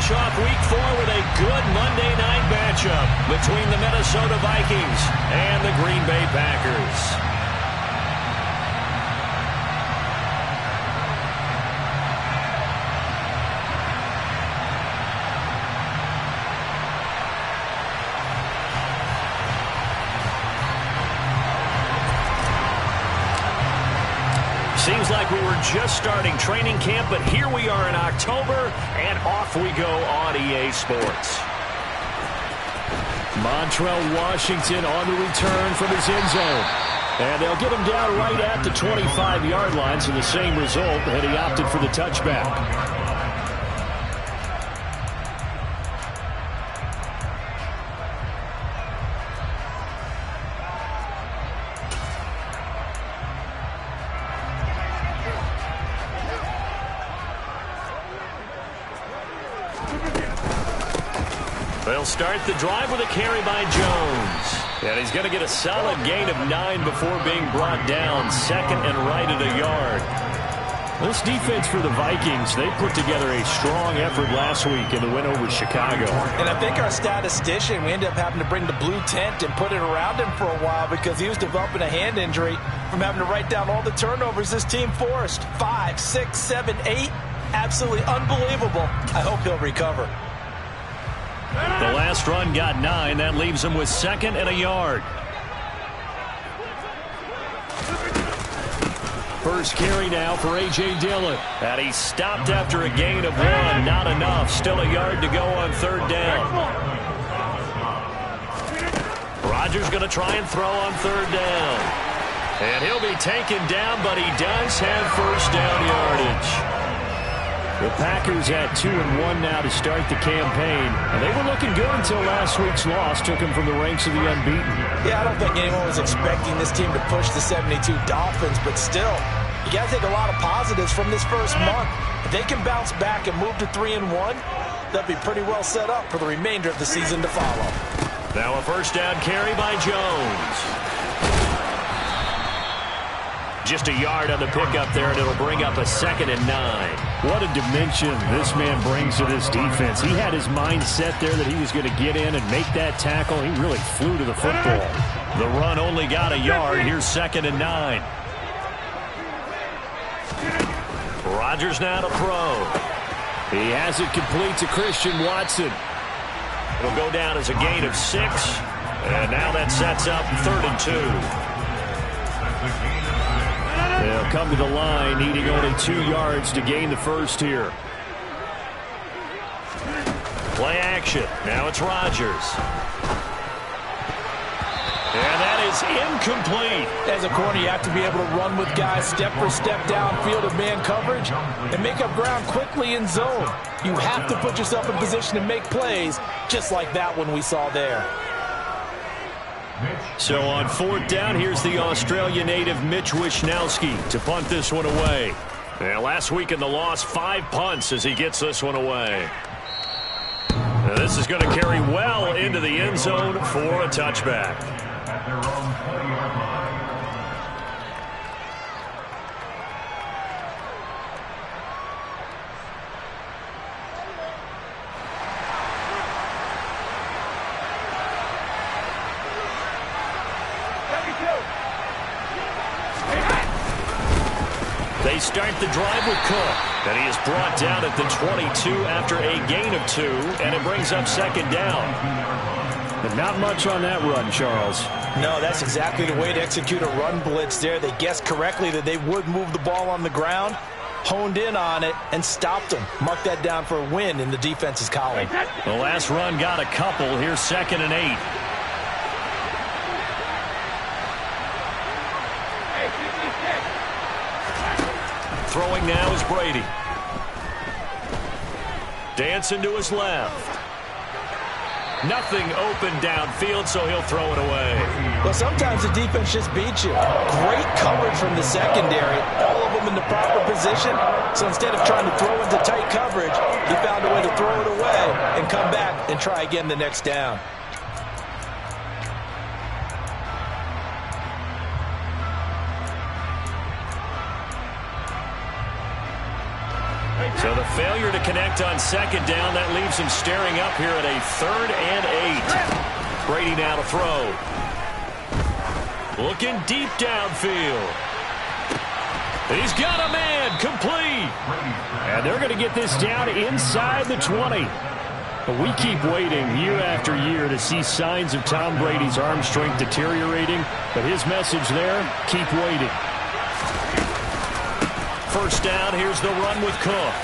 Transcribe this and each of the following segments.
finish off Week 4 with a good Monday night matchup between the Minnesota Vikings and the Green Bay Packers. Seems like we were just starting training camp, but here we are in October, and off we go on EA Sports. Montrell Washington on the return from his end zone. And they'll get him down right at the 25-yard line, so the same result, and he opted for the touchback. They'll start the drive with a carry by Jones. And he's going to get a solid gain of 9 before being brought down. Second and right at a yard. This defense for the Vikings, they put together a strong effort last week in the win over Chicago. And I think our statistician, we ended up having to bring the blue tent and put it around him for a while because he was developing a hand injury from having to write down all the turnovers this team forced. 5, 6, 7, 8. Absolutely unbelievable. I hope he'll recover. The last run got 9. That leaves him with second and a yard. First carry now for A.J. Dillon. And he stopped after a gain of 1. Not enough. Still a yard to go on third down. Rodgers going to try and throw on third down. And he'll be taken down, but he does have first down yardage. The Packers at 2-1 now to start the campaign. And they were looking good until last week's loss took them from the ranks of the unbeaten. Yeah, I don't think anyone was expecting this team to push the 72 Dolphins, but still, you got to take a lot of positives from this first month. If they can bounce back and move to 3-1, they'll be pretty well set up for the remainder of the season to follow. Now a first down carry by Jones. Just a yard on the pickup there, and it'll bring up a 2nd and 9. What a dimension this man brings to this defense. He had his mind set there that he was going to get in and make that tackle. He really flew to the football. The run only got a yard. Here's 2nd and 9. Rodgers now to throw. He has it complete to Christian Watson. It'll go down as a gain of 6. And now that sets up 3rd and 2. They'll come to the line, needing only 2 yards to gain the first here. Play action. Now it's Rodgers. And that is incomplete. As a corner, you have to be able to run with guys step for step downfield of man coverage and make up ground quickly in zone. You have to put yourself in position to make plays, just like that one we saw there. So on 4th down, here's the Australia native Mitch Wishnowsky to punt this one away. And last week in the loss, 5 punts as he gets this one away. Now this is going to carry well into the end zone for a touchback. They start the drive with Cook, and he is brought down at the 22 after a gain of 2, and it brings up 2nd down. But not much on that run, Charles. No, that's exactly the way to execute a run blitz there. They guessed correctly that they would move the ball on the ground, honed in on it, and stopped them. Mark that down for a win in the defense's column. The last run got a couple. Here's 2nd and 8. Throwing now is Brady. Dancing to his left. Nothing open downfield, so he'll throw it away. Well, sometimes the defense just beats you. Great coverage from the secondary. All of them in the proper position. So instead of trying to throw into tight coverage, he found a way to throw it away and come back and try again the next down. So the failure to connect on second down, that leaves him staring up here at a 3rd and 8. Brady now to throw. Looking deep downfield. He's got a man, complete. And they're going to get this down inside the 20. But we keep waiting year after year to see signs of Tom Brady's arm strength deteriorating. But his message there, keep waiting. First down, here's the run with Cook.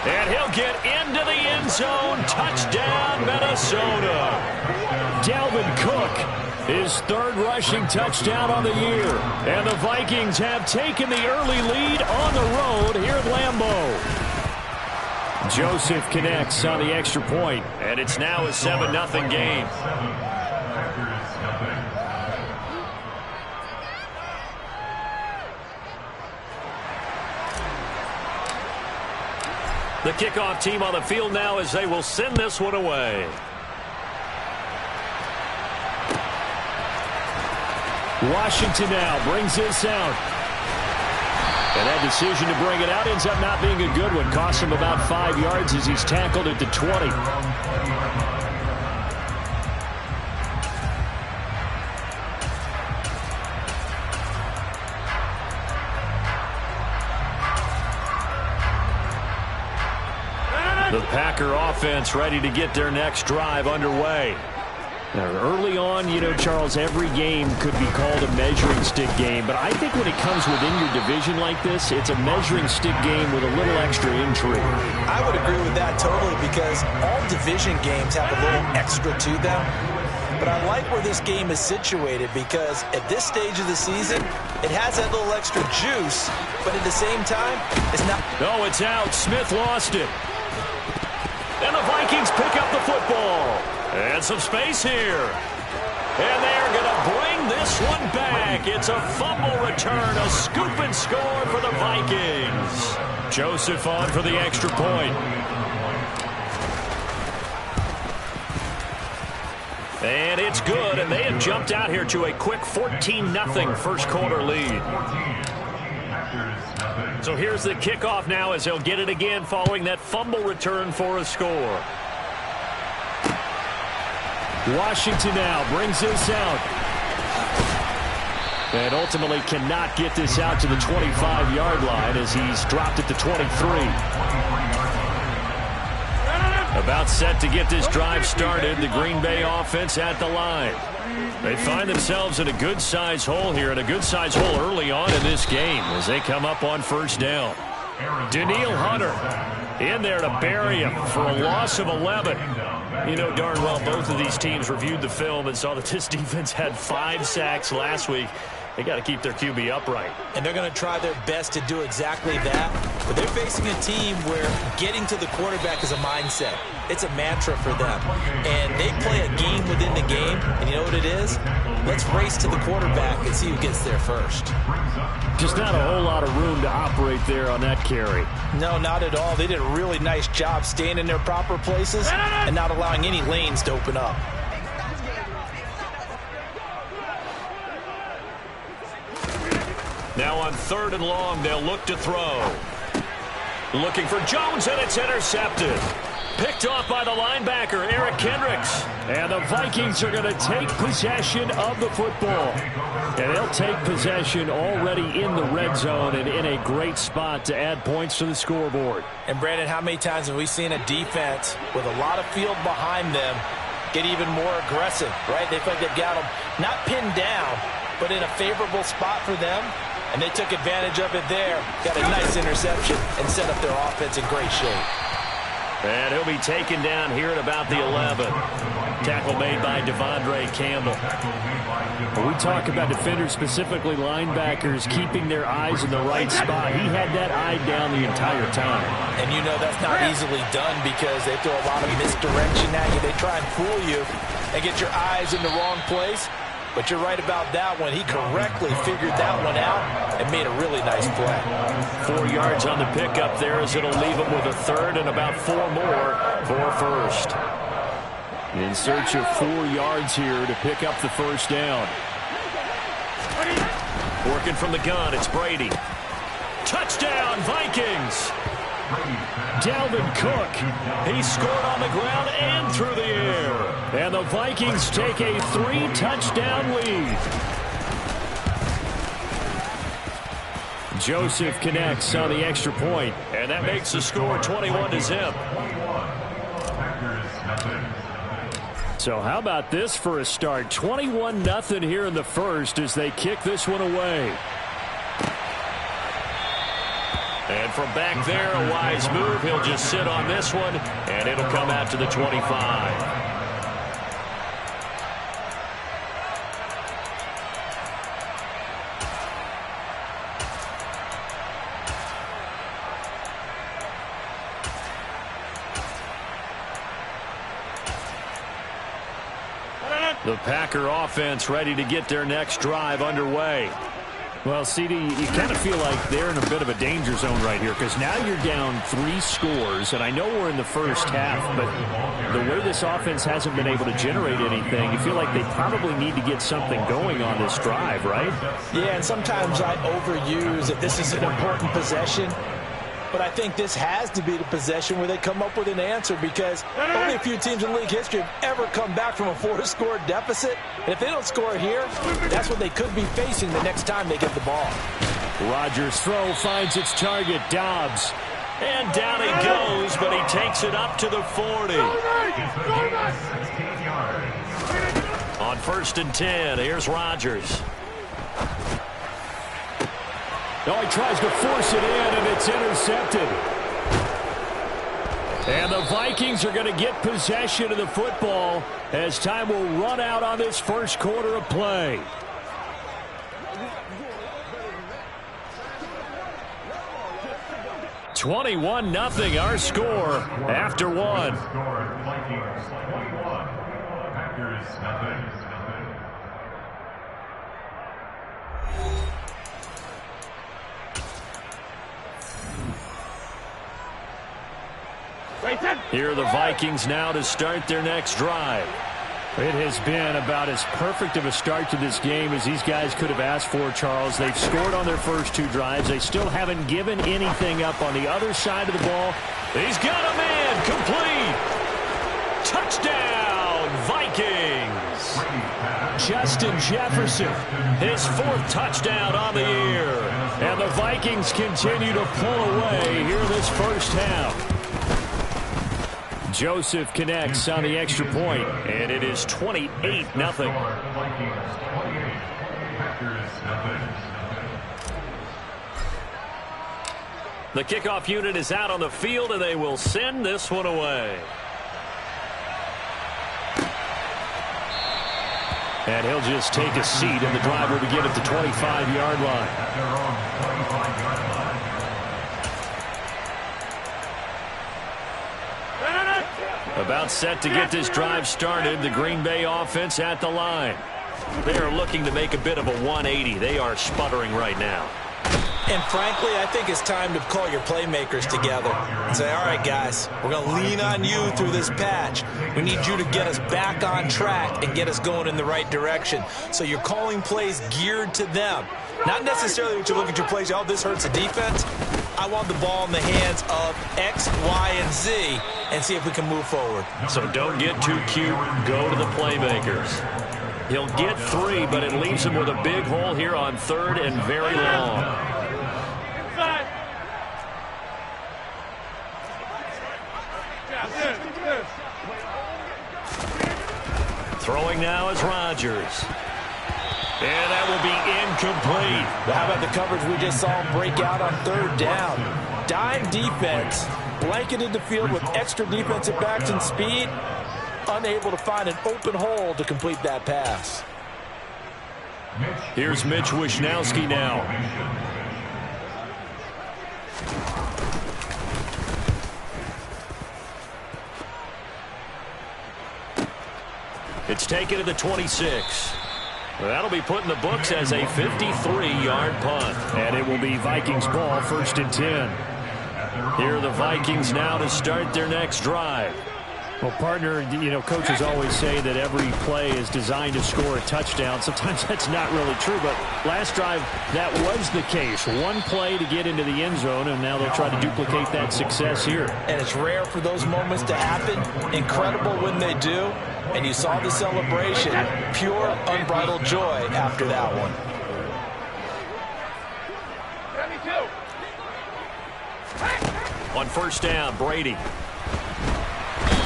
And he'll get into the end zone. Touchdown, Minnesota. Dalvin Cook, his 3rd rushing touchdown on the year. And the Vikings have taken the early lead on the road here at Lambeau. Joseph connects on the extra point. And it's now a 7-0 game. The kickoff team on the field now as they will send this one away. Washington now brings this out. And that decision to bring it out ends up not being a good one. Costs him about 5 yards as he's tackled at the 20. The Packer offense ready to get their next drive underway. Now, early on, you know, Charles, every game could be called a measuring stick game. But I think when it comes within your division like this, it's a measuring stick game with a little extra intrigue. I would agree with that totally because all division games have a little extra to them. But I like where this game is situated because at this stage of the season, it has that little extra juice. But at the same time, it's not. No, it's out. Smith lost it. And the Vikings pick up the football. And some space here. And they're going to bring this one back. It's a fumble return, a scoop and score for the Vikings. Joseph on for the extra point. And it's good, and they have jumped out here to a quick 14-0 first quarter lead. So here's the kickoff now as they'll get it again following that fumble return for a score. Washington now brings this out. And ultimately cannot get this out to the 25-yard line as he's dropped at the 23. About set to get this drive started. The Green Bay offense at the line. They find themselves in a good-sized hole here, and a good-sized hole early on in this game as they come up on first down. Danielle Hunter in there to bury him for a loss of 11. You know darn well both of these teams reviewed the film and saw that this defense had 5 sacks last week. They got to keep their QB upright. And they're going to try their best to do exactly that. But they're facing a team where getting to the quarterback is a mindset. It's a mantra for them. And they play a game within the game. And you know what it is? Let's race to the quarterback and see who gets there first. Just not a whole lot of room to operate there on that carry. No, not at all. They did a really nice job staying in their proper places and not allowing any lanes to open up. Now on 3rd and long, they'll look to throw. Looking for Jones, and it's intercepted. Picked off by the linebacker, Eric Kendricks. And the Vikings are going to take possession of the football. And they'll take possession already in the red zone and in a great spot to add points to the scoreboard. And, Brandon, how many times have we seen a defense with a lot of field behind them get even more aggressive, right? They feel like they've got them not pinned down, but in a favorable spot for them. And they took advantage of it there. Got a nice interception and set up their offense in great shape. And he'll be taken down here at about the 11. Tackle made by Devondre Campbell. When we talk about defenders, specifically linebackers, keeping their eyes in the right spot. He had that eye down the entire time. And you know that's not easily done because they throw a lot of misdirection at you. They try and fool you and get your eyes in the wrong place. But you're right about that one. He correctly figured that one out and made a really nice play. 4 yards on the pickup there as it'll leave him with a 3rd and about 4 more for first. In search of 4 yards here to pick up the first down. Working from the gun, it's Brady. Touchdown, Vikings! Dalvin Cook. He scored on the ground and through the air. And the Vikings take a 3-touchdown lead. Joseph connects on the extra point, and that makes the score 21-0. So how about this for a start? 21-0 here in the first as they kick this one away. And from back there, a wise move. He'll just sit on this one, and it'll come out to the 25. The Packer offense ready to get their next drive underway. Well, CD, you kind of feel like they're in a bit of a danger zone right here because now you're down 3 scores, and I know we're in the first half, but the way this offense hasn't been able to generate anything, you feel like they probably need to get something going on this drive, right? Yeah, and sometimes I overuse that this is an important possession. But I think this has to be the possession where they come up with an answer because only a few teams in league history have ever come back from a 4-score deficit. And if they don't score here, that's what they could be facing the next time they get the ball. Rodgers' throw finds its target, Dobbs. And down he goes, but he takes it up to the 40. On 1st and 10, here's Rodgers. Oh, he tries to force it in, and it's intercepted. And the Vikings are going to get possession of the football as time will run out on this first quarter of play. (21-0) our score after one. Here are the Vikings now to start their next drive. It has been about as perfect of a start to this game as these guys could have asked for, Charles. They've scored on their first 2 drives. They still haven't given anything up on the other side of the ball. He's got a man complete. Touchdown, Vikings. Justin Jefferson, his 4th touchdown on the year. And the Vikings continue to pull away here in this first half. Joseph connects on the extra point, and it is 28-0. The kickoff unit is out on the field, and they will send this one away. And he'll just take a seat, and the drive will begin at the 25-yard line. About set to get this drive started, the Green Bay offense at the line. They are looking to make a bit of a 180. They are sputtering right now. And frankly, I think it's time to call your playmakers together and say, all right, guys, we're going to lean on you through this patch. We need you to get us back on track and get us going in the right direction. So you're calling plays geared to them. Not necessarily what you look at your plays, oh, this hurts the defense. I want the ball in the hands of X, Y, and Z and see if we can move forward. So don't get too cute. Go to the playmakers. He'll get 3, but it leaves him with a big hole here on 3rd and very long. Throwing now is Rodgers. And that will be incomplete. Well, how about the coverage we just saw him break out on 3rd down? Dime defense, blanketed the field with extra defensive backs and speed, unable to find an open hole to complete that pass. Here's Mitch Wishnowsky now. It's taken to the 26. That'll be put in the books as a 53-yard punt. And it will be Vikings ball, 1st and 10. Here are the Vikings now to start their next drive. Well, partner, you know, coaches always say that every play is designed to score a touchdown. Sometimes that's not really true, but last drive, that was the case. One play to get into the end zone, and now they'll try to duplicate that success here. And it's rare for those moments to happen. Incredible when they do. And you saw the celebration. Pure, unbridled joy after that one. On first down, Brady.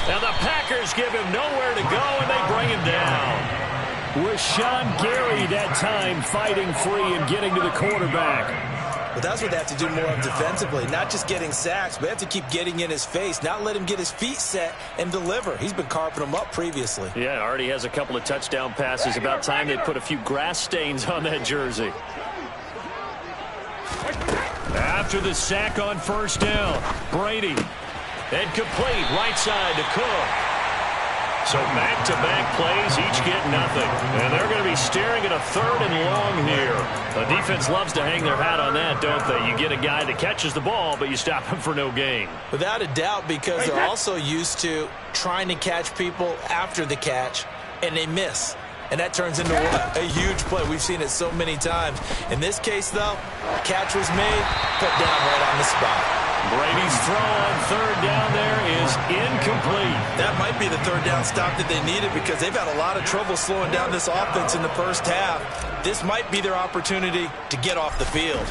Now the Packers give him nowhere to go, and they bring him down. Rashawn Gary that time fighting free and getting to the quarterback. But that's what they have to do more of defensively. Not just getting sacks, but they have to keep getting in his face, not let him get his feet set and deliver. He's been carving them up previously. Yeah, already has a couple of touchdown passes. About time they put a few grass stains on that jersey. After the sack on first down, Brady. And complete, right side to Cook. So back-to-back plays, each get nothing. And they're going to be staring at a 3rd and long here. The defense loves to hang their hat on that, don't they? You get a guy that catches the ball, but you stop him for no gain. Without a doubt, because they're also used to trying to catch people after the catch, and they miss. And that turns into a huge play. We've seen it so many times. In this case, though, catch was made, put down right on the spot. Brady's throw on 3rd down there is incomplete. That might be the 3rd down stop that they needed because they've had a lot of trouble slowing down this offense in the first half. This might be their opportunity to get off the field.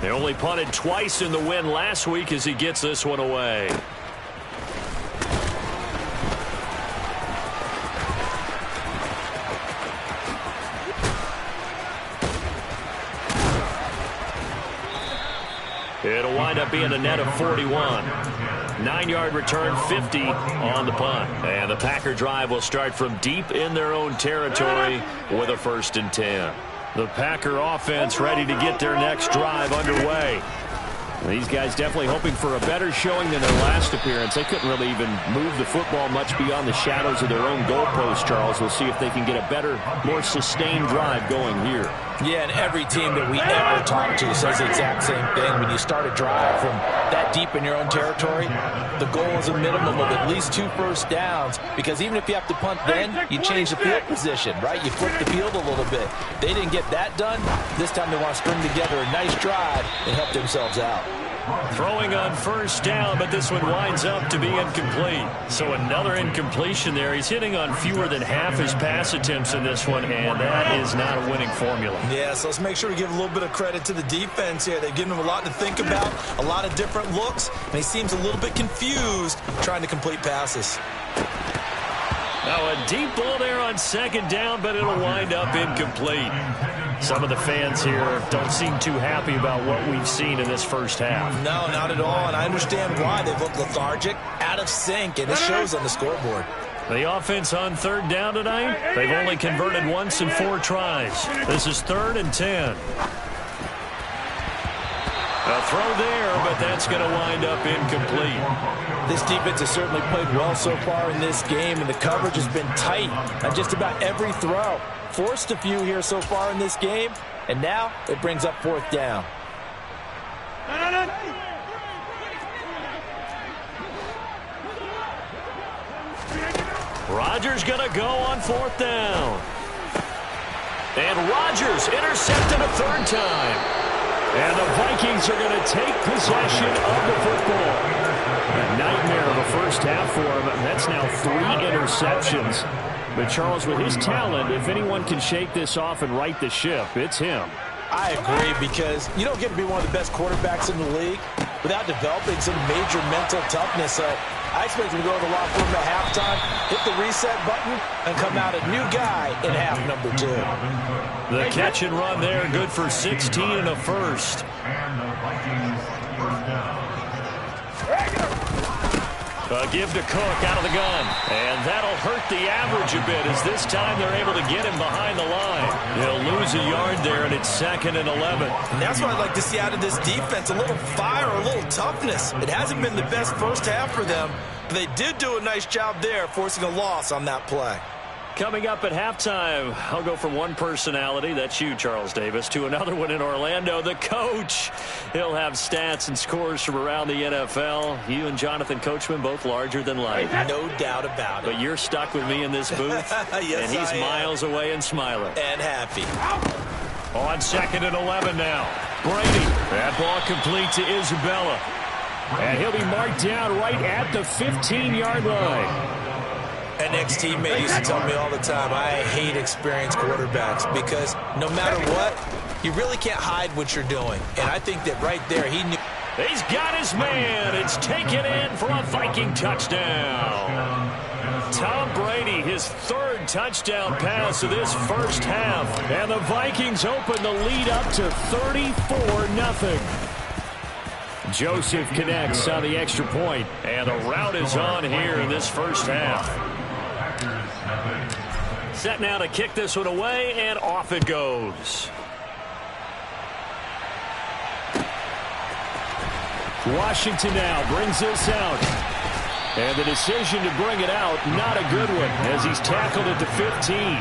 They only punted twice in the win last week as he gets this one away. It'll wind up being a net of 41. 9-yard return, 50 on the punt. And the Packer drive will start from deep in their own territory with a 1st and 10. The Packer offense ready to get their next drive underway. These guys definitely hoping for a better showing than their last appearance. They couldn't really even move the football much beyond the shadows of their own goalpost, Charles. We'll see if they can get a better, more sustained drive going here. Yeah, and every team that we ever talk to says the exact same thing. When you start a drive from that deep in your own territory, the goal is a minimum of at least 2 first downs, because even if you have to punt then, you change the field position, right? You flip the field a little bit. They didn't get that done. This time they want to string together a nice drive and help themselves out. Throwing on first down, but this one winds up to be incomplete. So another incompletion there. He's hitting on fewer than half his pass attempts in this one, and that is not a winning formula. Yeah, so let's make sure we give a little bit of credit to the defense here. They've given him a lot to think about, a lot of different looks, and he seems a little bit confused trying to complete passes. Now a deep ball there on 2nd down, but it'll wind up incomplete. Some of the fans here don't seem too happy about what we've seen in this first half. No, not at all, and I understand why. They've looked lethargic, out of sync, and it shows on the scoreboard. The offense on 3rd down tonight, they've only converted once in 4 tries. This is 3rd and 10. A throw there, but that's going to wind up incomplete. This defense has certainly played well so far in this game, and the coverage has been tight on just about every throw. Forced a few here so far in this game, and now it brings up 4th down. Rodgers going to go on 4th down. And Rodgers intercepted a 3rd time. And the Vikings are going to take possession of the football. A nightmare of a first half for him. That's now 3 interceptions. But Charles, with his talent, if anyone can shake this off and right the ship, it's him. I agree, because you don't get to be one of the best quarterbacks in the league without developing some major mental toughness. So I expect him to go to the locker room at halftime, hit the reset button, and come out a new guy in half number 2. The catch and run there, good for 16 and a first. A give to Cook out of the gun. And that'll hurt the average a bit, as this time they're able to get him behind the line. They'll lose a yard there, and it's 2nd and 11. And that's what I'd like to see out of this defense, a little fire, a little toughness. It hasn't been the best first half for them, but they did do a nice job there, forcing a loss on that play. Coming up at halftime, I'll go from one personality, that's you, Charles Davis, to another one in Orlando, the coach. He'll have stats and scores from around the NFL. You and Jonathan Coachman, both larger than life. No doubt about it. But you're stuck with me in this booth, yes, and he's miles away and smiling. And happy. On 2nd and 11 now. Brady. That ball complete to Isabella. And he'll be marked down right at the 15-yard line. An ex-teammate used to tell me all the time, I hate experienced quarterbacks because no matter what, you really can't hide what you're doing. And I think that right there, he knew. He's got his man. It's taken in for a Viking touchdown. Tom Brady, his 3rd touchdown pass of this first half. And the Vikings open the lead up to 34-0. Joseph connects on the extra point. And the route is on here in this first half. Set now to kick this one away, and off it goes. Washington now brings this out. And the decision to bring it out, not a good one, as he's tackled at the 15.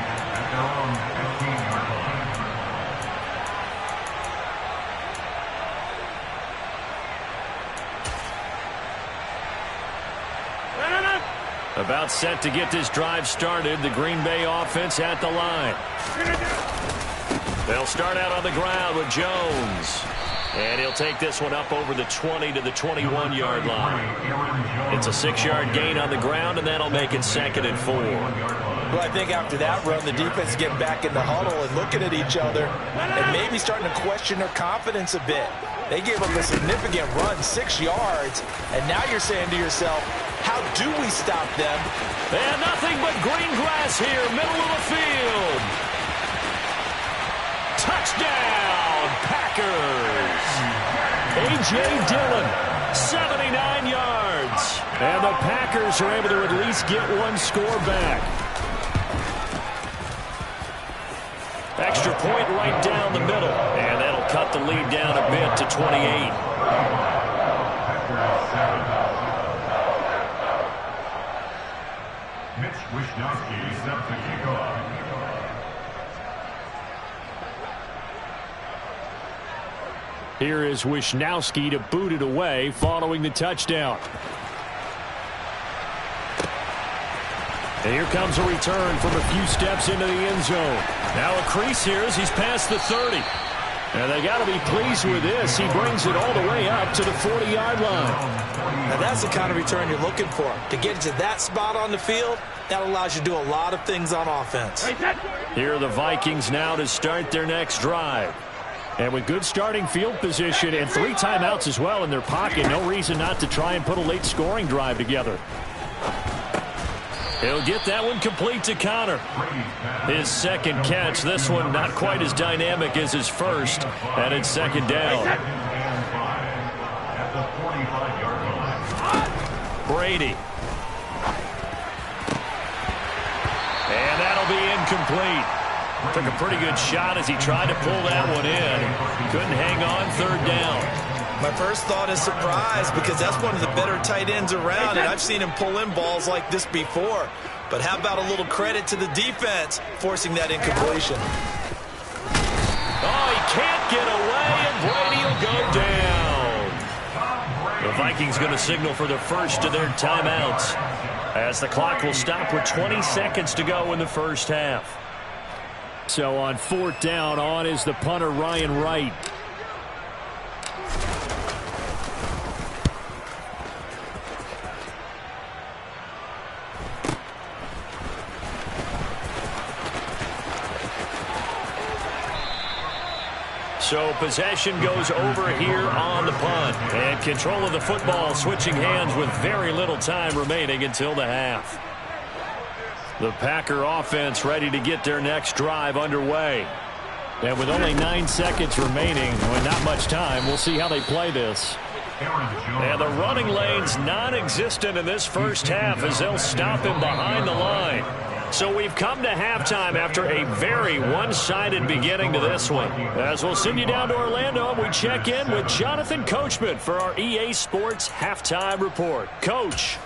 About set to get this drive started. The Green Bay offense at the line. They'll start out on the ground with Jones. And he'll take this one up over the 20 to the 21-yard line. It's a 6-yard gain on the ground, and that'll make it 2nd and 4. Well, I think after that run, the defense is getting back in the huddle and looking at each other and maybe starting to question their confidence a bit. They gave up a significant run, 6 yards, and now you're saying to yourself, how do we stop them? And nothing but green grass here, middle of the field. Touchdown, Packers. A.J. Dillon, 79 yards. And the Packers are able to at least get one score back. Extra point right down the middle. And that'll cut the lead down a bit to 28. Here is Wishnowski to boot it away following the touchdown. And here comes a return from a few steps into the end zone. Now a crease here as he's past the 30. And they got to be pleased with this. He brings it all the way up to the 40-yard line. Now that's the kind of return you're looking for. To get to that spot on the field, that allows you to do a lot of things on offense. Here are the Vikings now to start their next drive. And with good starting field position and 3 timeouts as well in their pocket, no reason not to try and put a late scoring drive together. He'll get that one complete to Connor. His 2nd catch. This one not quite as dynamic as his first. And it's 2nd down. Brady. And that'll be incomplete. Took a pretty good shot as he tried to pull that one in. Couldn't hang on 3rd down. My first thought is surprise because that's one of the better tight ends around, and I've seen him pull in balls like this before. But how about a little credit to the defense forcing that incompletion? Oh, he can't get away, and Brady will go down. The Vikings going to signal for the first of their timeouts as the clock will stop with 20 seconds to go in the first half. So on 4th down, on is the punter, Ryan Wright. So possession goes over here on the punt. And control of the football switching hands with very little time remaining until the half. The Packer offense ready to get their next drive underway. And with only 9 seconds remaining, with not much time, we'll see how they play this. And the running lane's non-existent in this first half as they'll stop him behind the line. So we've come to halftime after a very one-sided beginning to this one. As we'll send you down to Orlando, and we check in with Jonathan Coachman for our EA Sports Halftime Report. Coach.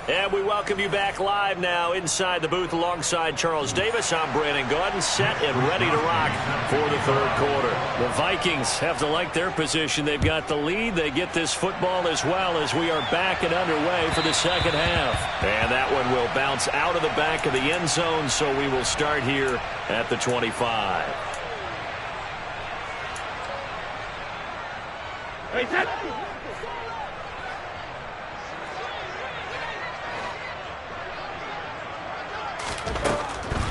And we welcome you back live now inside the booth alongside Charles Davis. I'm Brandon Gaudin, set and ready to rock for the third quarter. The Vikings have to like their position. They've got the lead. They get this football as well as we are back and underway for the second half. And that one will bounce out of the back of the end zone, so we will start here at the 25.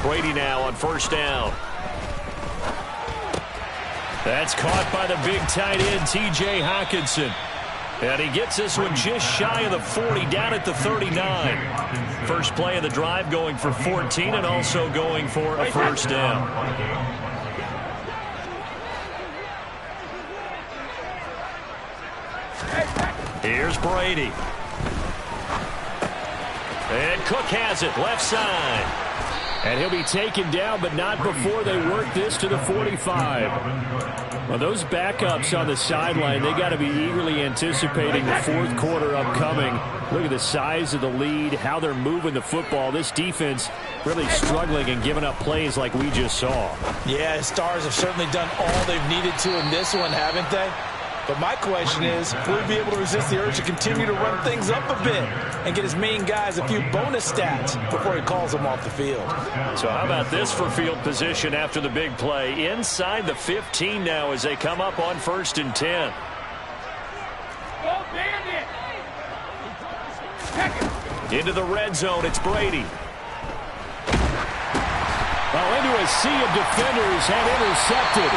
Brady now on first down. That's caught by the big tight end, T.J. Hockenson. And he gets this one just shy of the 40, down at the 39. First play of the drive, going for 14 and also going for a first down. Here's Brady. And Cook has it, left side. And he'll be taken down, but not before they work this to the 45. Well, those backups on the sideline, they got to be eagerly anticipating the fourth quarter upcoming. Look at the size of the lead, how they're moving the football. This defense really struggling and giving up plays like we just saw. Yeah, Stars have certainly done all they've needed to in this one, haven't they? But my question is, will we be able to resist the urge to continue to run things up a bit and get his main guys a few bonus stats before he calls them off the field? So how about this for field position after the big play? Inside the 15 now as they come up on 1st and 10. Into the red zone, it's Brady. Well, into a sea of defenders and intercepted.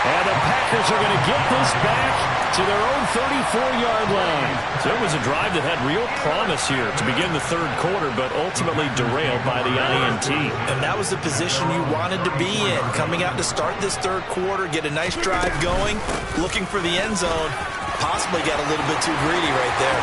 And the Packers are going to get this back to their own 34-yard line. So it was a drive that had real promise here to begin the third quarter, but ultimately derailed by the INT. And that was the position you wanted to be in. Coming out to start this third quarter, get a nice drive going, looking for the end zone. Possibly got a little bit too greedy right there.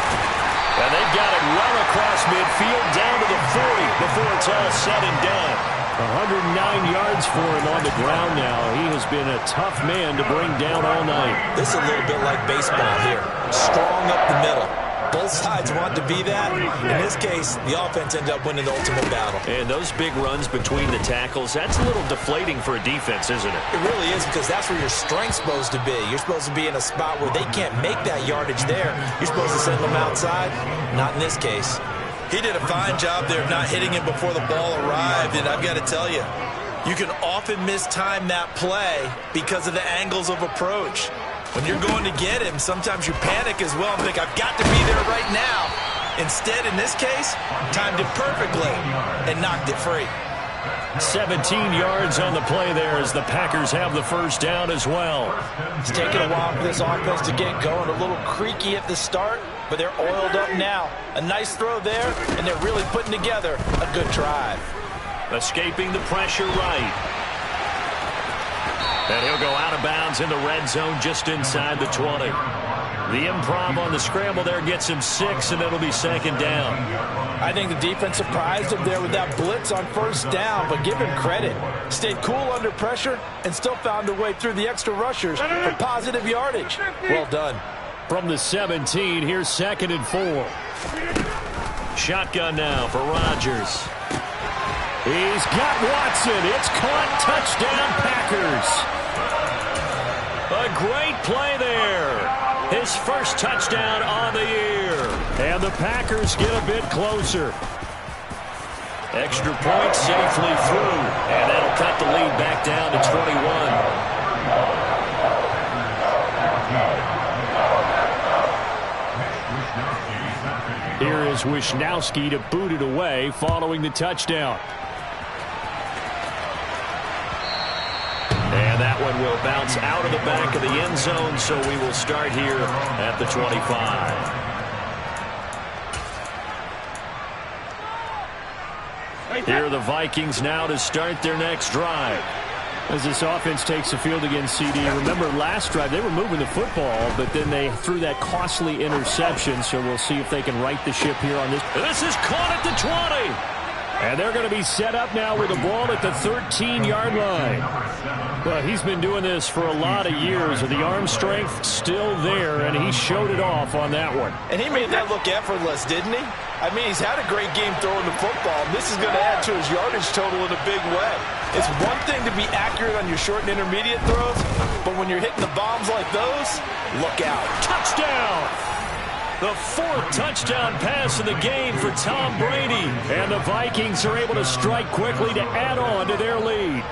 And they've got it well across midfield, down to the 40 before it's all said and done. 109 yards for him on the ground now. He has been a tough man to bring down all night. This is a little bit like baseball here. Strong up the middle. Both sides want to be that. In this case, the offense ended up winning the ultimate battle. And those big runs between the tackles, that's a little deflating for a defense, isn't it? It really is, because that's where your strength's supposed to be. You're supposed to be in a spot where they can't make that yardage there. You're supposed to send them outside. Not in this case. He did a fine job there of not hitting him before the ball arrived, and I've got to tell you, you can often mistime that play because of the angles of approach. When you're going to get him, sometimes you panic as well and think, I've got to be there right now. Instead, in this case, timed it perfectly and knocked it free. 17 yards on the play there as the Packers have the first down as well. It's taken a while for this offense to get going. A little creaky at the start, but they're oiled up now. A nice throw there, and they're really putting together a good drive. Escaping the pressure right. And he'll go out of bounds in the red zone just inside the 20. The improv on the scramble there gets him 6, and it'll be second down. I think the defense surprised him there with that blitz on first down, but give him credit. Stayed cool under pressure and still found a way through the extra rushers for positive yardage. Well done. From the 17, here's 2nd and 4. Shotgun now for Rodgers. He's got Watson. It's caught. Touchdown, Packers. A great play there. His first touchdown on the year. And the Packers get a bit closer. Extra point safely through. And that'll cut the lead back down to 21. Here is Wisnowski to boot it away following the touchdown. And that one will bounce out of the back of the end zone, so we will start here at the 25. Here are the Vikings now to start their next drive. As this offense takes the field against CD, remember last drive they were moving the football, but then they threw that costly interception, so we'll see if they can right the ship here on this. This is caught at the 20. And they're going to be set up now with the ball at the 13-yard line. Well, he's been doing this for a lot of years, with the arm strength still there, and he showed it off on that one. And he made that look effortless, didn't he? I mean, he's had a great game throwing the football, and this is going to add to his yardage total in a big way. It's one thing to be accurate on your short and intermediate throws, but when you're hitting the bombs like those, look out. Touchdown! The fourth touchdown pass of the game for Tom Brady. And the Vikings are able to strike quickly to add on to their lead.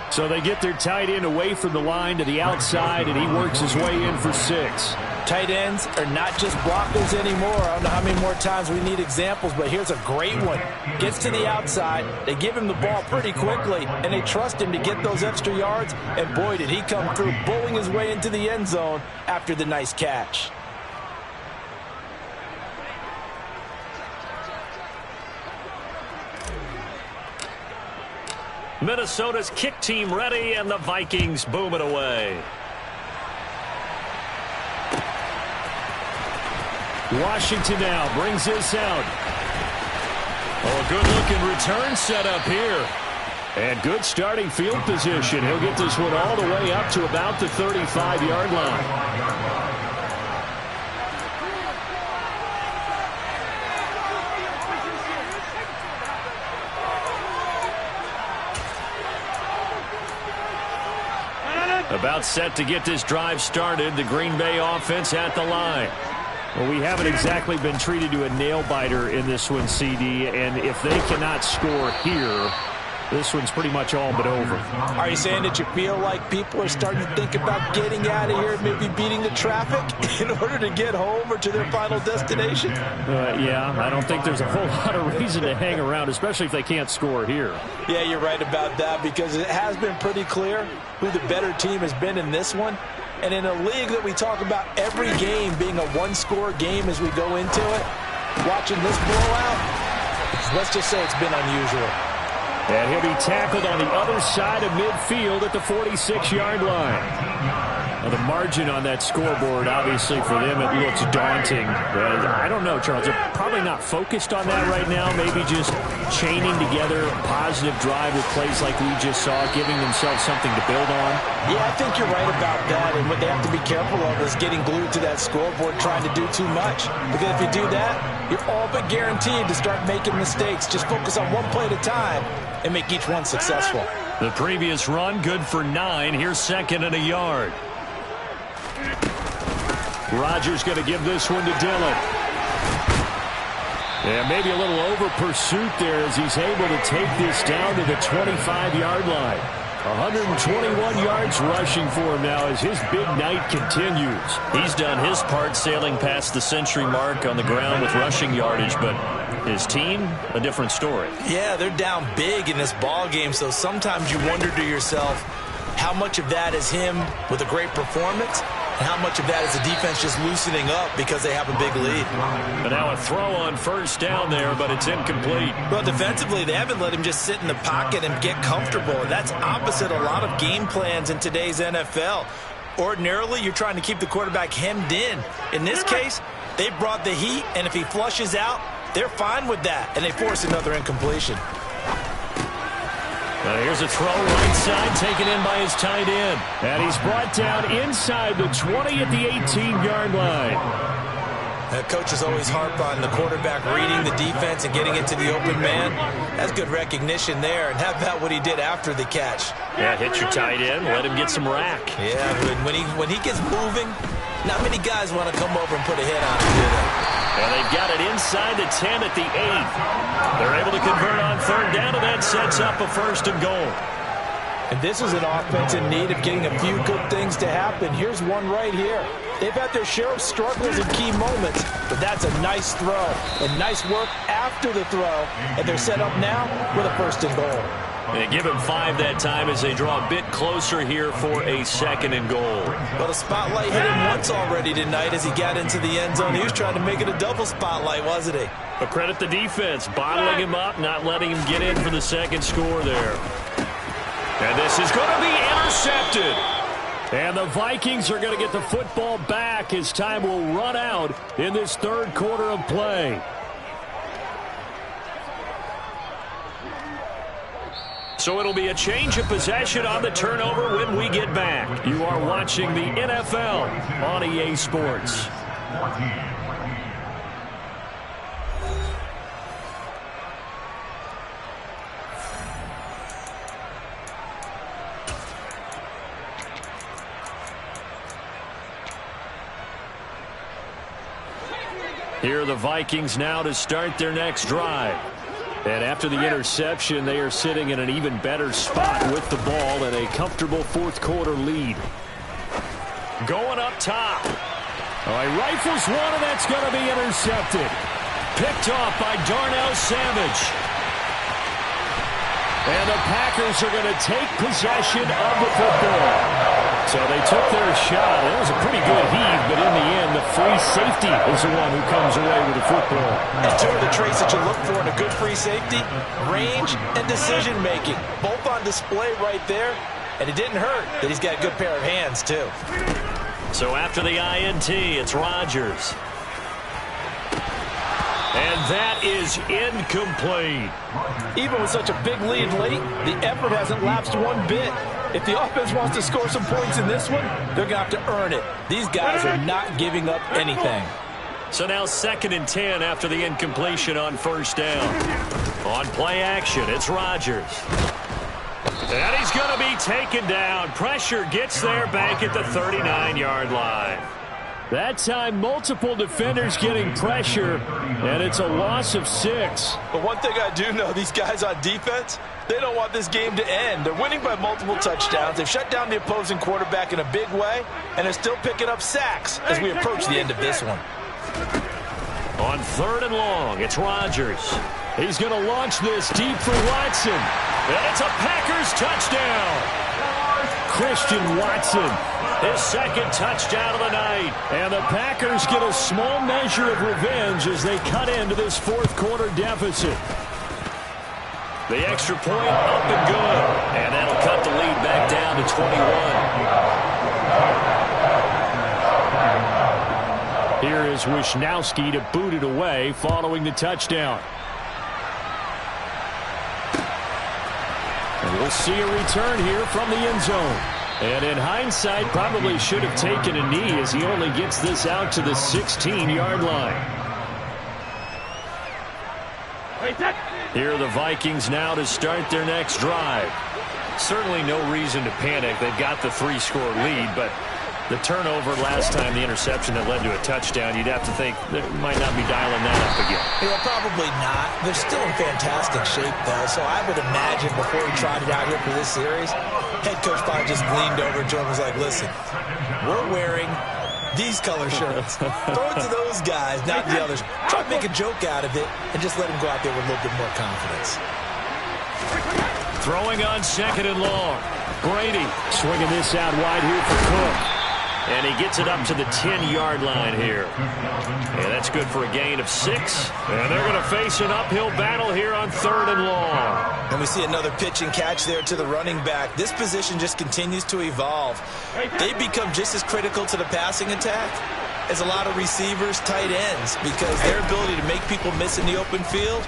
So they get their tight end away from the line to the outside, and he works his way in for 6. Tight ends are not just blockers anymore. I don't know how many more times we need examples, but here's a great one. Gets to the outside, they give him the ball pretty quickly, and they trust him to get those extra yards, and boy, did he come through, bowling his way into the end zone after the nice catch. Minnesota's kick team ready, and the Vikings boom it away. Washington now brings this out. Oh, a good-looking return set up here. And good starting field position. He'll get this one all the way up to about the 35-yard line. About set to get this drive started. The Green Bay offense at the line. Well, we haven't exactly been treated to a nail-biter in this one, CD, and if they cannot score here, this one's pretty much all but over. Are you saying that you feel like people are starting to think about getting out of here, maybe beating the traffic in order to get home or to their final destination? Yeah, I don't think there's a whole lot of reason to hang around, especially if they can't score here. Yeah, you're right about that, because it has been pretty clear who the better team has been in this one. And in a league that we talk about every game being a one-score game as we go into it, watching this blowout, let's just say it's been unusual. And he'll be tackled on the other side of midfield at the 46-yard line. Well, the margin on that scoreboard, obviously, for them, it looks daunting. But I don't know, Charles. They're probably not focused on that right now. Maybe just chaining together a positive drive with plays like we just saw, giving themselves something to build on. Yeah, I think you're right about that. And what they have to be careful of is getting glued to that scoreboard, trying to do too much. Because if you do that, you're all but guaranteed to start making mistakes. Just focus on one play at a time and make each one successful. The previous run, good for 9. Here's second and a yard. Rodgers going to give this one to Dillon. And maybe a little over pursuit there as he's able to take this down to the 25-yard line. 121 yards rushing for him now as his big night continues. He's done his part sailing past the century mark on the ground with rushing yardage, but his team, a different story. Yeah, they're down big in this ball game, so sometimes you wonder to yourself how much of that is him with a great performance and how much of that is the defense just loosening up because they have a big lead. But now a throw on first down there, but it's incomplete. Well, defensively, they haven't let him just sit in the pocket and get comfortable. And that's opposite a lot of game plans in today's NFL. Ordinarily, you're trying to keep the quarterback hemmed in. In this case, they brought the heat, and if he flushes out, they're fine with that, and they force another incompletion. Here's a throw right side, taken in by his tight end. And he's brought down inside the 20 at the 18-yard line. Coaches always harp on the quarterback reading the defense and getting into the open man. That's good recognition there. And how about what he did after the catch? Yeah, hit your tight end, let him get some rack. Yeah, when he gets moving, not many guys want to come over and put a hit on him, do they? And they've got it inside the 10 at the 8. They're able to convert on third down, and that sets up a first and goal. And this is an offense in need of getting a few good things to happen. Here's one right here. They've had their share of struggles in key moments, but that's a nice throw and nice work after the throw. And they're set up now with a first and goal. They give him 5 that time as they draw a bit closer here for a second and goal. Well, the spotlight hit him once already tonight as he got into the end zone. He was trying to make it a double spotlight, wasn't he? But credit the defense, bottling him up, not letting him get in for the second score there. And this is going to be intercepted. And the Vikings are going to get the football back as time will run out in this third quarter of play. So it'll be a change of possession on the turnover when we get back. You are watching the NFL on EA Sports. Here are the Vikings now to start their next drive. And after the interception, they are sitting in an even better spot with the ball and a comfortable fourth-quarter lead. Going up top. Oh, he rifles one, and that's going to be intercepted. Picked off by Darnell Savage. And the Packers are going to take possession of the football. So they took their shot. It was a pretty good heave, but in the end, the free safety is the one who comes away with the football. And two of the traits that you look for in a good free safety, range and decision-making. Both on display right there, and it didn't hurt that he's got a good pair of hands, too. So after the INT, it's Rodgers. And that is incomplete. Even with such a big lead late, the effort hasn't lapsed one bit. If the offense wants to score some points in this one, they're going to have to earn it. These guys are not giving up anything. So now 2nd and 10 after the incompletion on first down. On play action, it's Rodgers. And he's going to be taken down. Pressure gets there back at the 39-yard line. That time, multiple defenders getting pressure, and it's a loss of 6. But one thing I do know, these guys on defense, they don't want this game to end. They're winning by multiple touchdowns. They've shut down the opposing quarterback in a big way, and they're still picking up sacks as we approach the end of this one. On 3rd and long, it's Rodgers. He's going to launch this deep for Watson. And it's a Packers touchdown. Christian Watson, his 2nd touchdown of the night. And the Packers get a small measure of revenge as they cut into this fourth-quarter deficit. The extra point up and good. And that'll cut the lead back down to 21. Here is Wisnowski to boot it away following the touchdown. And we'll see a return here from the end zone. And in hindsight, probably should have taken a knee as he only gets this out to the 16-yard line. Here are the Vikings now to start their next drive. Certainly no reason to panic. They've got the 3-score lead, but the turnover last time, the interception that led to a touchdown, you'd have to think they might not be dialing that up again. Yeah, probably not. They're still in fantastic shape, though, so I would imagine before he tried it out here for this series, head coach probably just leaned over to him and was like, listen, we're wearing these color shirts. Throw it to those guys, not the others. Try to make a joke out of it and just let him go out there with a little bit more confidence. Throwing on 2nd and long. Brady swinging this out wide here for Cook. And he gets it up to the 10-yard line here. And that's good for a gain of 6. And they're going to face an uphill battle here on 3rd and long. And we see another pitch and catch there to the running back. This position just continues to evolve. They become just as critical to the passing attack as a lot of receivers, tight ends, because their ability to make people miss in the open field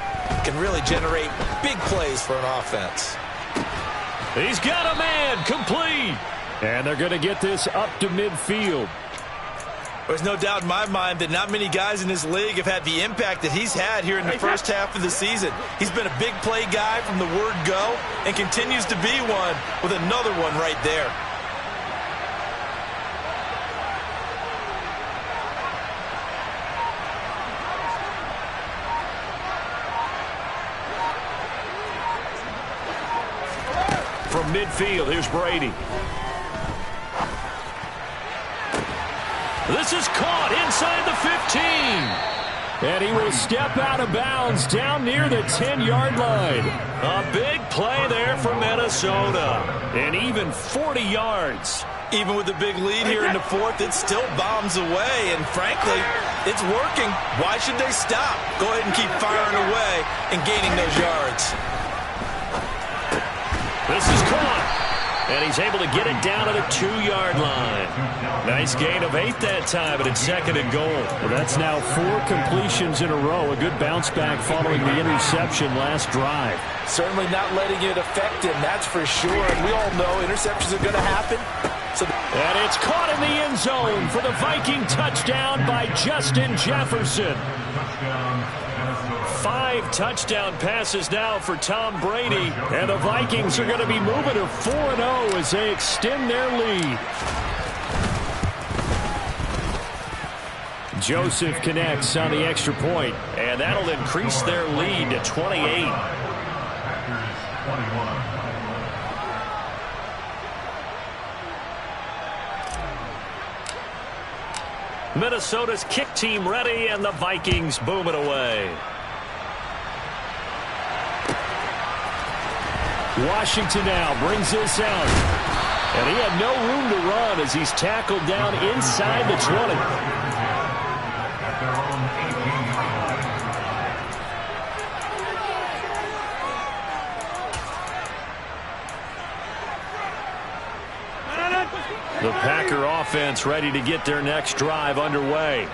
can really generate big plays for an offense. He's got a man, complete. And they're going to get this up to midfield. There's no doubt in my mind that not many guys in this league have had the impact that he's had here in the first half of the season. He's been a big play guy from the word go and continues to be one with another one right there. From midfield, here's Brady. This is caught inside the 15. And he will step out of bounds down near the 10-yard line. A big play there for Minnesota. And even 40 yards. Even with the big lead here in the 4th, it still bombs away. And frankly, it's working. Why should they stop? Go ahead and keep firing away and gaining those yards. This is caught. And he's able to get it down to the 2-yard line. Nice gain of 8 that time, but it's 2nd and goal. Well, that's now 4 completions in a row. A good bounce back following the interception last drive. Certainly not letting it affect him, that's for sure. And we all know interceptions are going to happen. And it's caught in the end zone for the Viking touchdown by Justin Jefferson. 5 touchdown passes now for Tom Brady. And the Vikings are going to be moving to 4-0 as they extend their lead. Joseph connects on the extra point. And that'll increase their lead to 28. Minnesota's kick team ready, and the Vikings boom it away. Washington now brings this out. And he had no room to run as he's tackled down inside the 20. The Packer offense ready to get their next drive underway.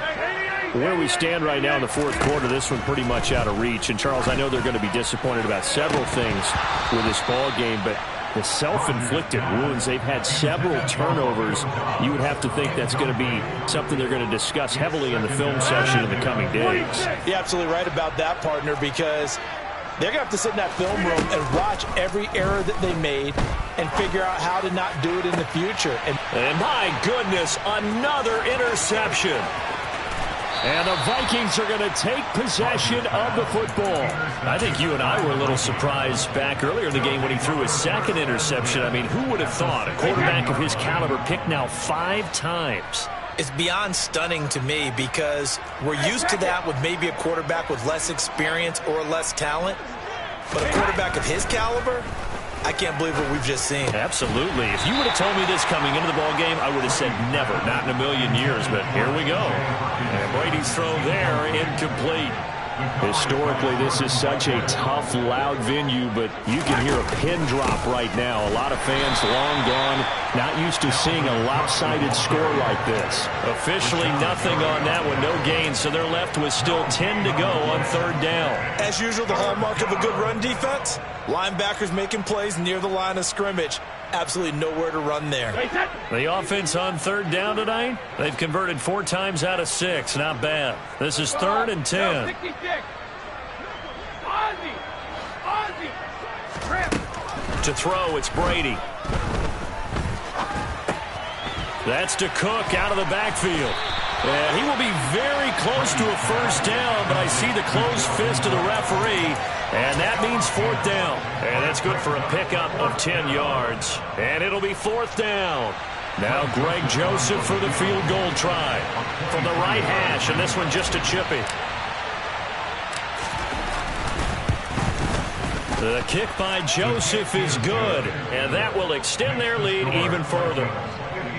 Where we stand right now in the fourth quarter, this one pretty much out of reach. And, Charles, I know they're going to be disappointed about several things with this ball game, but the self-inflicted wounds, they've had several turnovers. You would have to think that's going to be something they're going to discuss heavily in the film session in the coming days. You're absolutely right about that, partner, because they're going to have to sit in that film room and watch every error that they made and figure out how to not do it in the future. And my goodness, another interception. And the Vikings are going to take possession of the football. I think you and I were a little surprised back earlier in the game when he threw his 2nd interception. I mean, who would have thought a quarterback of his caliber picked now 5 times? It's beyond stunning to me because we're used to that with maybe a quarterback with less experience or less talent. But a quarterback of his caliber, I can't believe what we've just seen. Absolutely. If you would have told me this coming into the ball game, I would have said never, not in a million years. But here we go. And Brady's throw there, incomplete. Historically, this is such a tough, loud venue, but you can hear a pin drop right now. A lot of fans long gone, not used to seeing a lopsided score like this. Officially nothing on that one, no gain, so they're left with still 10 to go on 3rd down. As usual, the hallmark of a good run defense, linebackers making plays near the line of scrimmage. Absolutely nowhere to run there. The offense on 3rd down tonight, they've converted 4 times out of 6. Not bad. This is 3rd and 10. To throw, it's Brady. That's to Cook out of the backfield. And he will be very close to a 1st down, but I see the closed fist of the referee, and that means 4th down. And that's good for a pickup of 10 yards. And it'll be 4th down. Now Greg Joseph for the field goal try. From the right hash, and this one just a chippy. The kick by Joseph is good, and that will extend their lead even further.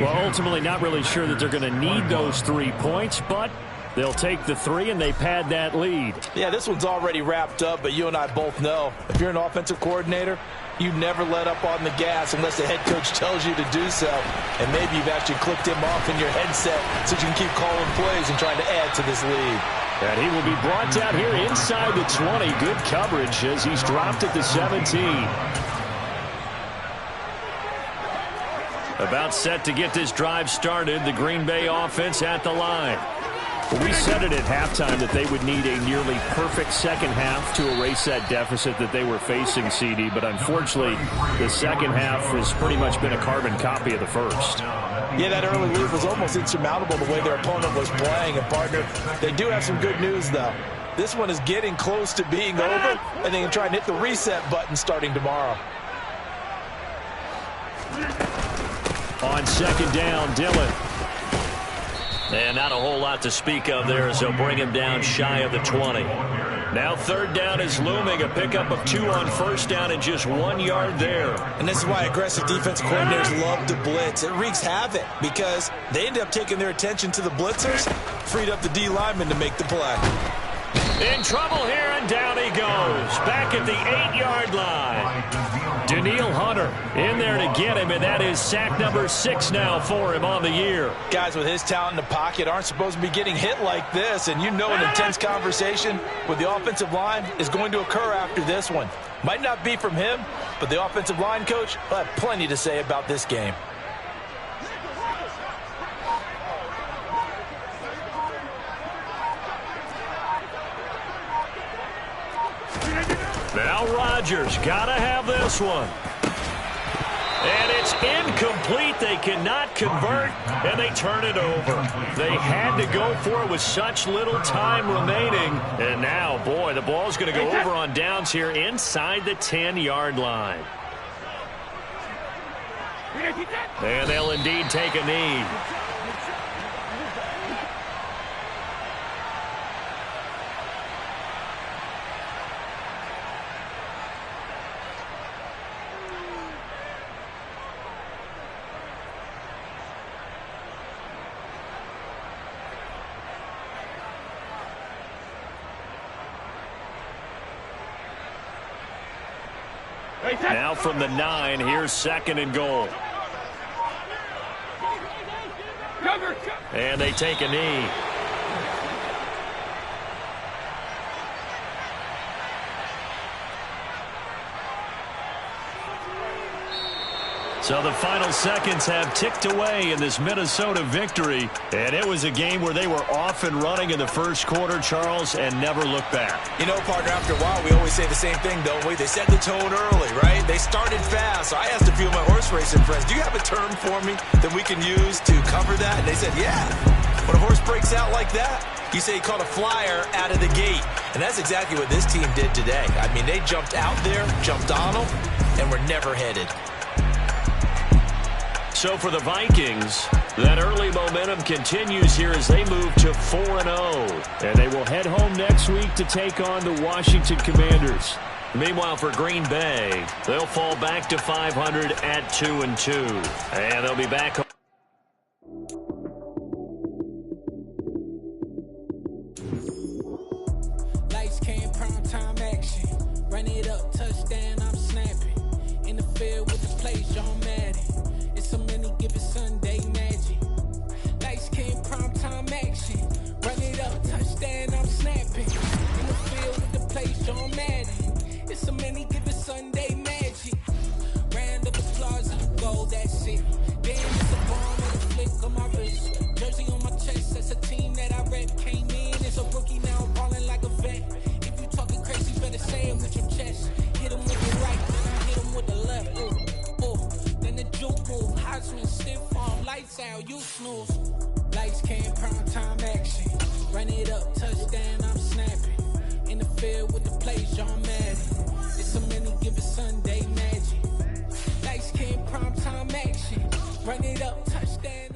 Well, ultimately not really sure that they're going to need those 3 points, but they'll take the 3 and they pad that lead. Yeah, this one's already wrapped up, but you and I both know if you're an offensive coordinator, you never let up on the gas unless the head coach tells you to do so. And maybe you've actually clicked him off in your headset so you can keep calling plays and trying to add to this lead. And he will be brought down here inside the 20. Good coverage as he's dropped at the 17. About set to get this drive started, the Green Bay offense at the line. We said it at halftime that they would need a nearly perfect second half to erase that deficit that they were facing, CD, but unfortunately the second half has pretty much been a carbon copy of the first. Yeah, that early lead was almost insurmountable the way their opponent was playing. And, partner, they do have some good news, though. This one is getting close to being over, and they can try and hit the reset button starting tomorrow. On 2nd down, Dillon. And not a whole lot to speak of there, so bring him down shy of the 20. Now 3rd down is looming, a pickup of 2 on 1st down and just 1 yard there. And this is why aggressive defensive coordinators love to blitz. It wreaks havoc because they end up taking their attention to the blitzers, freed up the D lineman to make the play. In trouble here, and down he goes. Back at the 8-yard line. Daniil Hunter in there to get him, and that is sack number 6 now for him on the year. Guys with his talent in the pocket aren't supposed to be getting hit like this, and you know an intense conversation with the offensive line is going to occur after this one. Might not be from him, but the offensive line coach will have plenty to say about this game. Now Rodgers got to have this one. And it's incomplete. They cannot convert, and they turn it over. They had to go for it with such little time remaining. And now, boy, the ball's going to go over on downs here inside the 10-yard line. And they'll indeed take a knee. Now from the 9, here's 2nd and goal. And they take a knee. So the final seconds have ticked away in this Minnesota victory. And it was a game where they were off and running in the first quarter, Charles, and never looked back. You know, partner, after a while, we always say the same thing, don't we? They set the tone early, right? They started fast. So I asked a few of my horse racing friends, do you have a term for me that we can use to cover that? And they said, yeah. When a horse breaks out like that, you say he caught a flyer out of the gate. And that's exactly what this team did today. I mean, they jumped out there, jumped on them, and were never headed. So for the Vikings, that early momentum continues here as they move to 4-0. And they will head home next week to take on the Washington Commanders. Meanwhile, for Green Bay, they'll fall back to 500 at 2-2. And they'll be back home. Lights came, prime time action. Run it up, touchdown, I'm snapping. In the field with the play, John Madden. It's so many, give it Sunday magic. Lights came, prime time action. Run it up, touchdown, I'm snapping. In the field with the play, John Madden. It's so many, give it Sunday magic. Round of applause and you go, that's it. Damn, it's a bomb with a flick on my wrist. Jersey on my chest, that's a team that I rep. Came in, it's a rookie, now I'm balling like a vet. If you talking crazy, better say it with your chest. Hit him with the right, then I hit him with the left. Then the juke move, Heisman, stiff arm, lights out, you snooze. Lights came, prime time action. Run it up, touchdown, I'm snapping. In the field with the play, John Madden. It's so many, give it Sunday magic. Lights came, prime time action. Run it up, touchdown.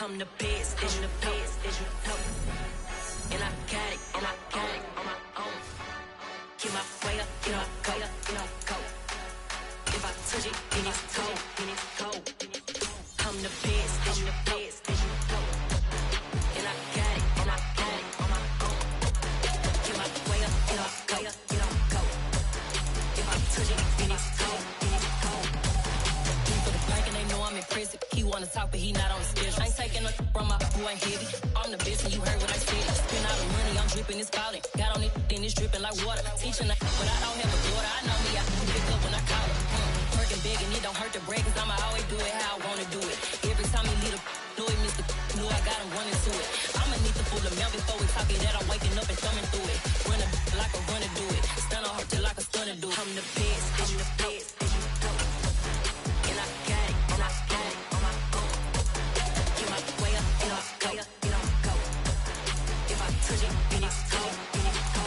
I'm the best, I'm the best, and I got it, and I got it on my own. Get my way up, get up, go, go. If I touch it, then it's cold, then it's cold. I'm the best, I'm the best, and I got it, and I got it on my own. Get my way up, get up, go. If I touch it, then it's cold, then it's cold. For the blank and they know I'm impressive. He wanna talk, but he not on the schedule. I ain't taking no from my who ain't heavy. I'm the best and you heard what I said. Spend all the money, I'm dripping, it's falling. Got on it, then it's dripping like water. Teaching but I don't have a daughter. I know me, I can pick up when I call her. Working big and it don't hurt to break, cause I'ma always do it how I wanna do it. Every time he lead a do it, Mr. Knew I got him running to it. I'ma need to pull the mail before we talk it that I'm waking up and thumbing through it. Run a like a runner do it. Stun on her till like a stunner do it. I'm the best, I'm the best, and I got it, and I got it on my own. Get my way up, and I go. If I touch it, then it's cold, then it's cold.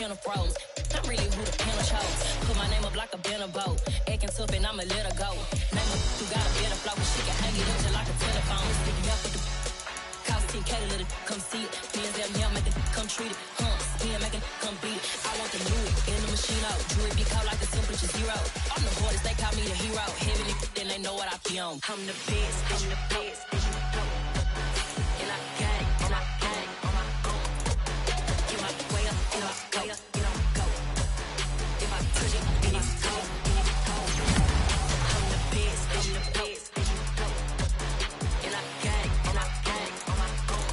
pen froze. I'm really who the pen chose. Put my name up like a banner boat. Acting tough and I'ma let her go. Name her, you got a better flow. She can hang it up just like a telephone. Stick me up with the cost 10K to let it come see it. Me and them here make it come treat it. Spin make it come beat it. I want the new in the machine out. Jewelry be called like the temperature zero. I'm the hardest, they call me the hero. Heaven then they know what I be on. I'm the best, I'm the best. And I got it, and I got it on my own. Get my way up, get my way up, get on go. If I touch it, then it's cold, then it's cold. I'm the best, I'm the best. And I got it, and I got it on my own.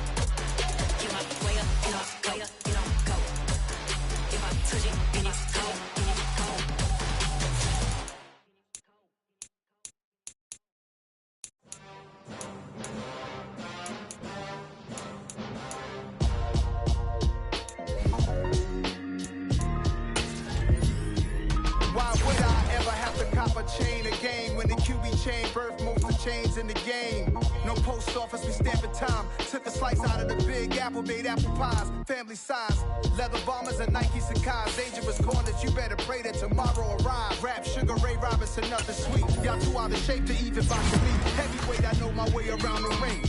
Get my way up, get my way up, get on go. If I touch it, then it's cold, then it's cold. Why would I ever have to cop a chain again when the QB chain birthed most of the chains in the game? No post office, we stamping time. Took a slice out of the big apple, made apple pies, family size. Leather bombers and Nike Sacai's. Dangerous corners, you better pray that tomorrow arrive. Rap, Sugar Ray Robinson, nothing sweet. Y'all too out of shape to even box with me. Heavyweight, I know my way around the ring.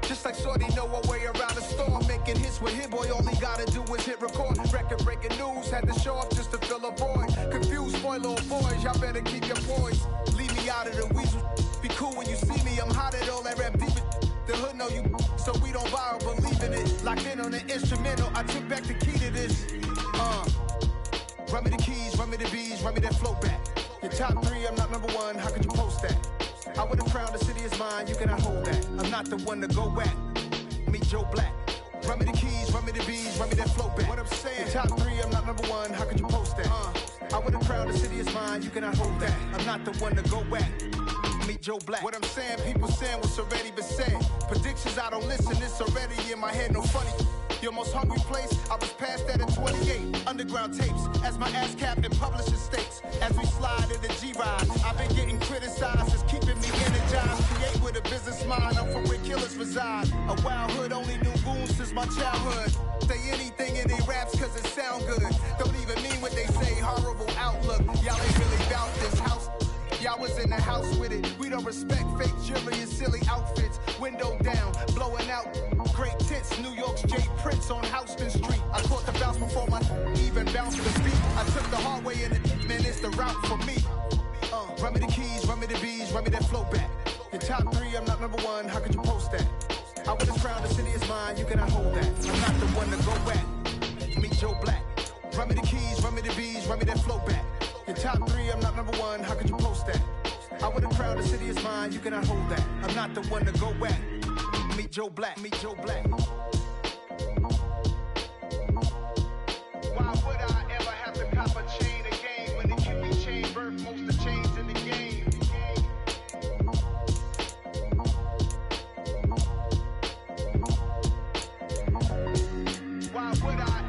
Just like Shorty know her way around the storm. Making hits with Hit Boy, all he gotta do is hit record. Record breaking news, had to show up just to fill a void. Confused boy, little boys, y'all better keep your poise. Leave me out of the weasel. Be cool when you see me, I'm hot at all that rap deep. The hood know you, so we don't borrow, believe in it. Locked in on the instrumental, I took back the key to this. Run me the keys, run me the bees, run me that flow back. Your top 3, I'm not number 1, how could you post that? I would have crowned the city is mine, you cannot hold that. I'm not the one to go back. Meet Joe Black. Run me the keys, run me the bees, run me that flow back. What I'm saying, your top 3, I'm not number 1, how could you post that? I would have crowned the city is mine, you cannot hold that. I'm not the one to go back. Meet Joe Black. What I'm saying, people saying what's already been said. Predictions, I don't listen, it's already in my head, no funny. Your most hungry place, I was past that at 28. Underground tapes, as my ass capped in publishing states. As we slide in the G-Ride, I've been getting criticized, it's keeping me energized. Create with a business mind, I'm from where killers reside. A wild hood, only knew goons since my childhood. Say anything in their raps cause it sound good. Don't even mean what they say, horrible outlook. Y'all ain't really about this house. Y'all was in the house with it. We don't respect fake jewelry and silly outfits. Window down, blowing out great tits. New York's Jay Prince on Houston Street. I caught the bounce before my even bounced the beat. I took the hard way in it, man, it's the route for me. Run me the keys, run me the bees, run me that flow back. Your top 3, I'm not number 1, how could you post that? I would have crowned the city is mine, you cannot hold that. I'm not the one to go back. Meet Joe Black. Run me the keys, run me the bees, run me that flow back. Your top 3, I'm not number 1, how could you post that? I would have crowned the city is mine, you cannot hold that. I'm not the one to go back. Meet Joe Black, meet Joe Black. Why would I ever have to cop a chain again when the QB chain birthed most of the chains in the game? Why would I?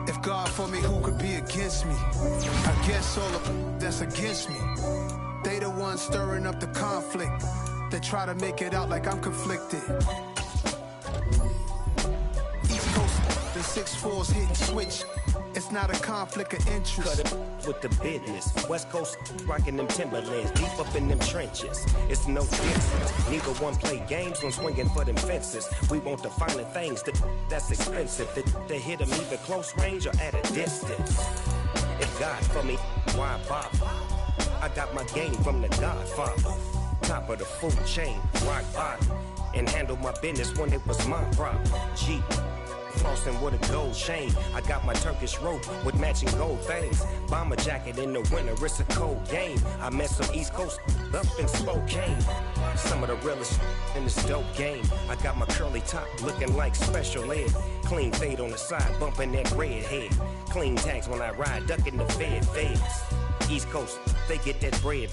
If God for me, who could be against me? I guess all of that's against me. They the ones stirring up the conflict. They try to make it out like I'm conflicted. East Coast, the 6'4's hitting switch. It's not a conflict of interest. Cut it with the business. West Coast rocking them Timberlands, deep up in them trenches. It's no distance. Neither one play games when swinging for them fences. We want the finer things that's expensive. They hit them either close range or at a distance. If God for me, why bother? I got my game from the Godfather. Top of the food chain, rock bottom. And handle my business when it was my problem. G. Flossing with a gold chain. I got my Turkish rope with matching gold things. Bomber jacket in the winter, it's a cold game. I met some East Coast up in Spokane. Some of the realest in this dope game. I got my curly top looking like special ed. Clean fade on the side, bumping that red head. Clean tags when I ride, ducking the feds. East Coast, they get that bread.